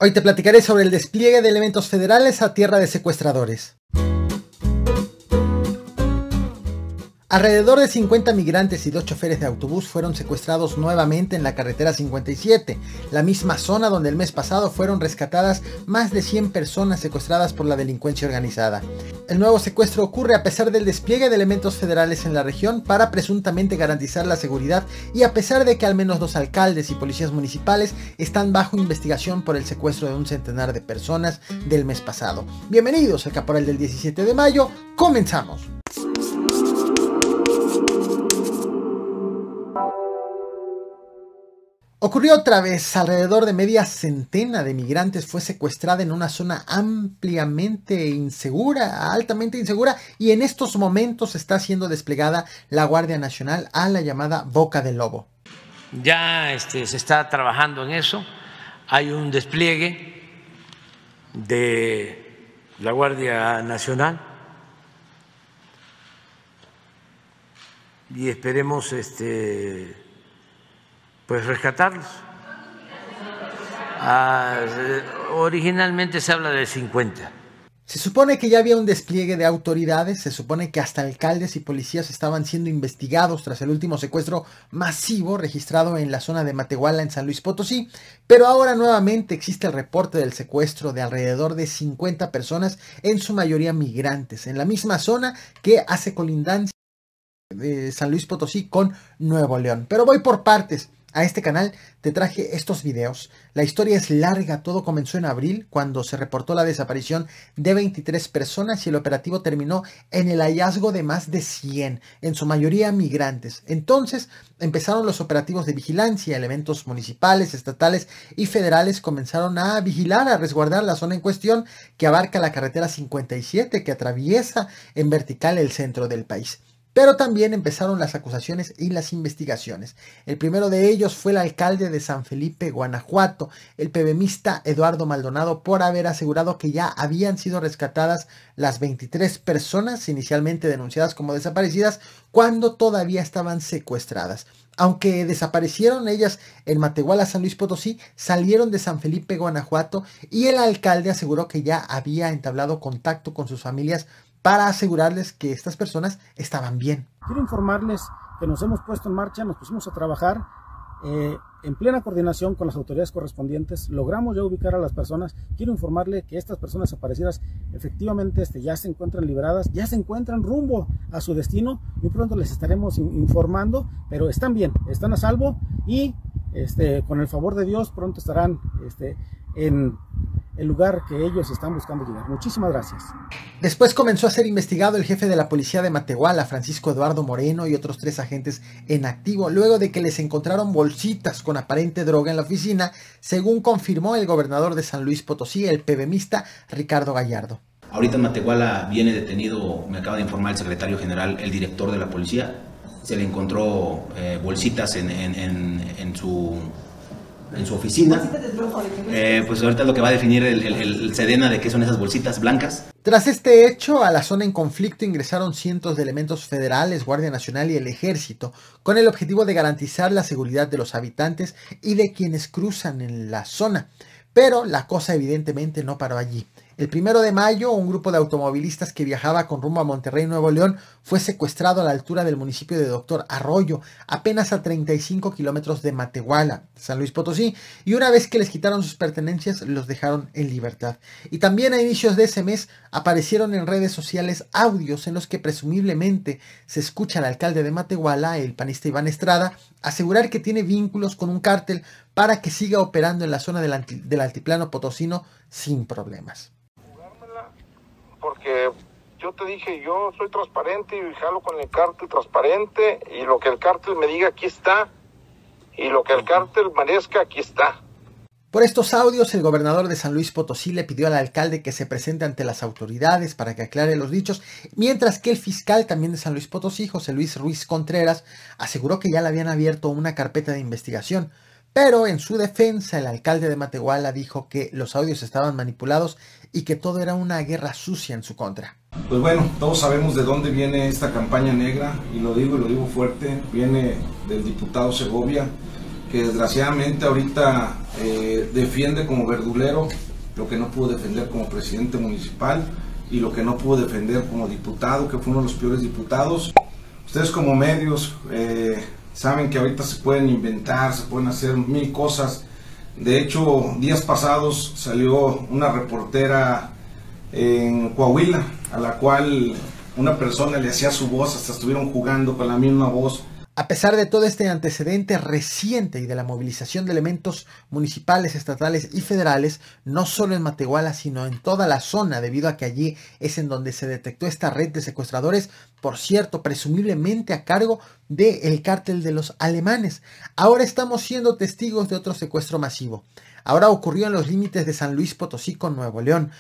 Hoy te platicaré sobre el despliegue de elementos federales a tierra de secuestradores. Alrededor de 50 migrantes y 2 choferes de autobús fueron secuestrados nuevamente en la carretera 57, la misma zona donde el mes pasado fueron rescatadas más de 100 personas secuestradas por la delincuencia organizada. El nuevo secuestro ocurre a pesar del despliegue de elementos federales en la región para presuntamente garantizar la seguridad y a pesar de que al menos 2 alcaldes y policías municipales están bajo investigación por el secuestro de un centenar de personas del mes pasado. Bienvenidos al Caporal del 17 de mayo, comenzamos. Ocurrió otra vez, alrededor de media centena de migrantes fue secuestrada en una zona ampliamente insegura, altamente insegura, y en estos momentos está siendo desplegada la Guardia Nacional a la llamada Boca del Lobo. Ya se está trabajando en eso, hay un despliegue de la Guardia Nacional y esperemos pues rescatarlos. Originalmente se habla de 50. Se supone que ya había un despliegue de autoridades, se supone que hasta alcaldes y policías estaban siendo investigados tras el último secuestro masivo registrado en la zona de Matehuala en San Luis Potosí, pero ahora nuevamente existe el reporte del secuestro de alrededor de 50 personas, en su mayoría migrantes, en la misma zona que hace colindancia de San Luis Potosí con Nuevo León. Pero voy por partes. A este canal te traje estos videos. La historia es larga, todo comenzó en abril cuando se reportó la desaparición de 23 personas y el operativo terminó en el hallazgo de más de 100, en su mayoría migrantes. Entonces empezaron los operativos de vigilancia, elementos municipales, estatales y federales comenzaron a vigilar, a resguardar la zona en cuestión que abarca la carretera 57 que atraviesa en vertical el centro del país. Pero también empezaron las acusaciones y las investigaciones. El primero de ellos fue el alcalde de San Felipe, Guanajuato, el PBMista Eduardo Maldonado, por haber asegurado que ya habían sido rescatadas las 23 personas inicialmente denunciadas como desaparecidas cuando todavía estaban secuestradas. Aunque desaparecieron ellas en Matehuala, San Luis Potosí, salieron de San Felipe, Guanajuato, y el alcalde aseguró que ya había entablado contacto con sus familias para asegurarles que estas personas estaban bien. Quiero informarles que nos hemos puesto en marcha, nos pusimos a trabajar en plena coordinación con las autoridades correspondientes, logramos ya ubicar a las personas. Quiero informarle que estas personas desaparecidas efectivamente ya se encuentran liberadas, ya se encuentran rumbo a su destino. Muy pronto les estaremos informando, pero están bien, están a salvo y con el favor de Dios pronto estarán en el lugar que ellos están buscando llegar. Muchísimas gracias. Después comenzó a ser investigado el jefe de la policía de Matehuala, Francisco Eduardo Moreno, y otros 3 agentes en activo, luego de que les encontraron bolsitas con aparente droga en la oficina, según confirmó el gobernador de San Luis Potosí, el PBMista Ricardo Gallardo. Ahorita en Matehuala viene detenido, me acaba de informar el secretario general, el director de la policía. Se le encontró bolsitas en su oficina. Pues ahorita lo que va a definir el Sedena de qué son esas bolsitas blancas. Tras este hecho, a la zona en conflicto ingresaron cientos de elementos federales, Guardia Nacional y el Ejército, con el objetivo de garantizar la seguridad de los habitantes y de quienes cruzan en la zona. Pero la cosa evidentemente no paró allí. El 1 de mayo, un grupo de automovilistas que viajaba con rumbo a Monterrey, Nuevo León, fue secuestrado a la altura del municipio de Doctor Arroyo, apenas a 35 kilómetros de Matehuala, San Luis Potosí, y una vez que les quitaron sus pertenencias, los dejaron en libertad. Y también a inicios de ese mes aparecieron en redes sociales audios en los que presumiblemente se escucha al alcalde de Matehuala, el panista Iván Estrada, asegurar que tiene vínculos con un cártel para que siga operando en la zona del altiplano potosino sin problemas. Porque yo te dije, yo soy transparente y jalo con el cártel transparente, y lo que el cártel me diga aquí está, y lo que el cártel merezca aquí está. Por estos audios, el gobernador de San Luis Potosí le pidió al alcalde que se presente ante las autoridades para que aclare los dichos, mientras que el fiscal también de San Luis Potosí, José Luis Ruiz Contreras, aseguró que ya le habían abierto una carpeta de investigación. Pero en su defensa, el alcalde de Matehuala dijo que los audios estaban manipulados y que todo era una guerra sucia en su contra. Pues bueno, todos sabemos de dónde viene esta campaña negra, y lo digo fuerte, viene del diputado Segovia, que desgraciadamente ahorita defiende como verdulero lo que no pudo defender como presidente municipal y lo que no pudo defender como diputado, que fue uno de los peores diputados. Ustedes como medios saben que ahorita se pueden inventar, se pueden hacer mil cosas. De hecho, días pasados salió una reportera en Coahuila, a la cual una persona le hacía su voz, hasta estuvieron jugando con la misma voz. A pesar de todo este antecedente reciente y de la movilización de elementos municipales, estatales y federales, no solo en Matehuala, sino en toda la zona, debido a que allí es en donde se detectó esta red de secuestradores, por cierto, presumiblemente a cargo del cártel de los alemanes. Ahora estamos siendo testigos de otro secuestro masivo. Ahora ocurrió en los límites de San Luis Potosí con Nuevo León.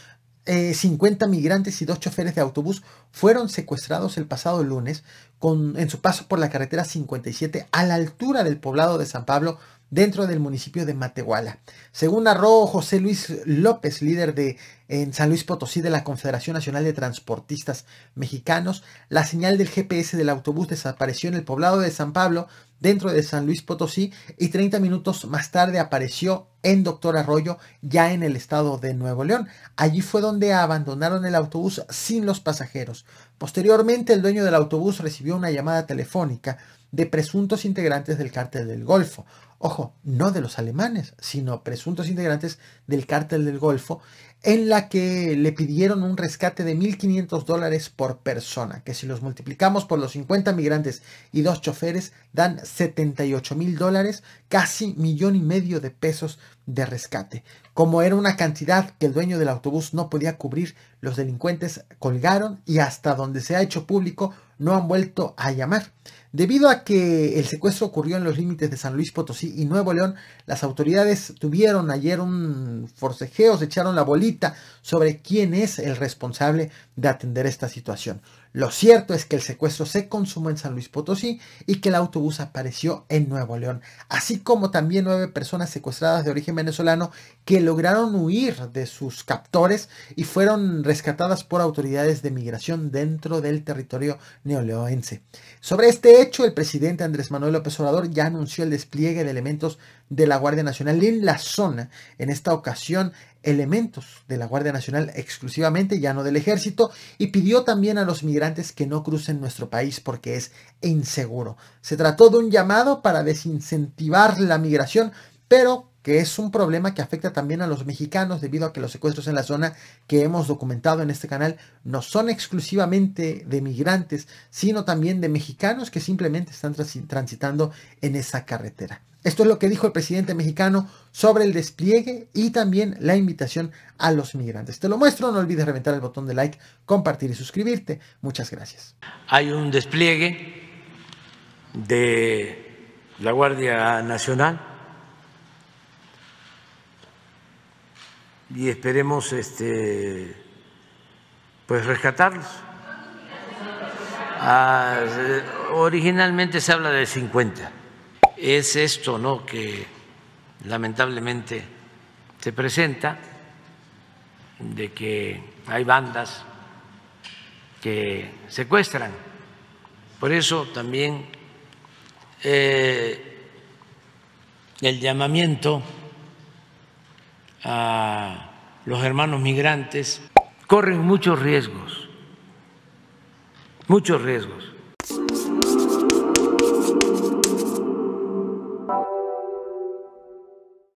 50 migrantes y 2 choferes de autobús fueron secuestrados el pasado lunes en su paso por la carretera 57 a la altura del poblado de San Pablo, dentro del municipio de Matehuala. Según narró José Luis López, líder en San Luis Potosí de la Confederación Nacional de Transportistas Mexicanos, la señal del GPS del autobús desapareció en el poblado de San Pablo, dentro de San Luis Potosí, y 30 minutos más tarde apareció en Doctor Arroyo, ya en el estado de Nuevo León. Allí fue donde abandonaron el autobús sin los pasajeros. Posteriormente, el dueño del autobús recibió una llamada telefónica de presuntos integrantes del cártel del Golfo. Ojo, no de los alemanes, sino presuntos integrantes del cártel del Golfo, en la que le pidieron un rescate de $1,500 por persona, que si los multiplicamos por los 50 migrantes y 2 choferes, dan $78,000, casi $1,500,000 de pesos de rescate. Como era una cantidad que el dueño del autobús no podía cubrir, los delincuentes colgaron y hasta donde se ha hecho público no han vuelto a llamar. Debido a que el secuestro ocurrió en los límites de San Luis Potosí y Nuevo León, las autoridades tuvieron ayer un forcejeo, se echaron la bolita sobre quién es el responsable de atender esta situación. Lo cierto es que el secuestro se consumó en San Luis Potosí y que el autobús apareció en Nuevo León, así como también 9 personas secuestradas de origen venezolano que lograron huir de sus captores y fueron rescatadas por autoridades de migración dentro del territorio neoleonense. Sobre este hecho, el presidente Andrés Manuel López Obrador ya anunció el despliegue de elementos de la Guardia Nacional en la zona. En esta ocasión, elementos de la Guardia Nacional exclusivamente, ya no del Ejército, y pidió también a los migrantes que no crucen nuestro país porque es inseguro. Se trató de un llamado para desincentivar la migración, pero que es un problema que afecta también a los mexicanos debido a que los secuestros en la zona que hemos documentado en este canal no son exclusivamente de migrantes, sino también de mexicanos que simplemente están transitando en esa carretera. Esto es lo que dijo el presidente mexicano sobre el despliegue y también la invitación a los migrantes. Te lo muestro, no olvides reventar el botón de like, compartir y suscribirte. Muchas gracias. Hay un despliegue de la Guardia Nacional y esperemos pues rescatarlos. Originalmente se habla de 50. Es esto, ¿no?, que lamentablemente se presenta, de que hay bandas que secuestran. Por eso también el llamamiento a los hermanos migrantes. Corren muchos riesgos,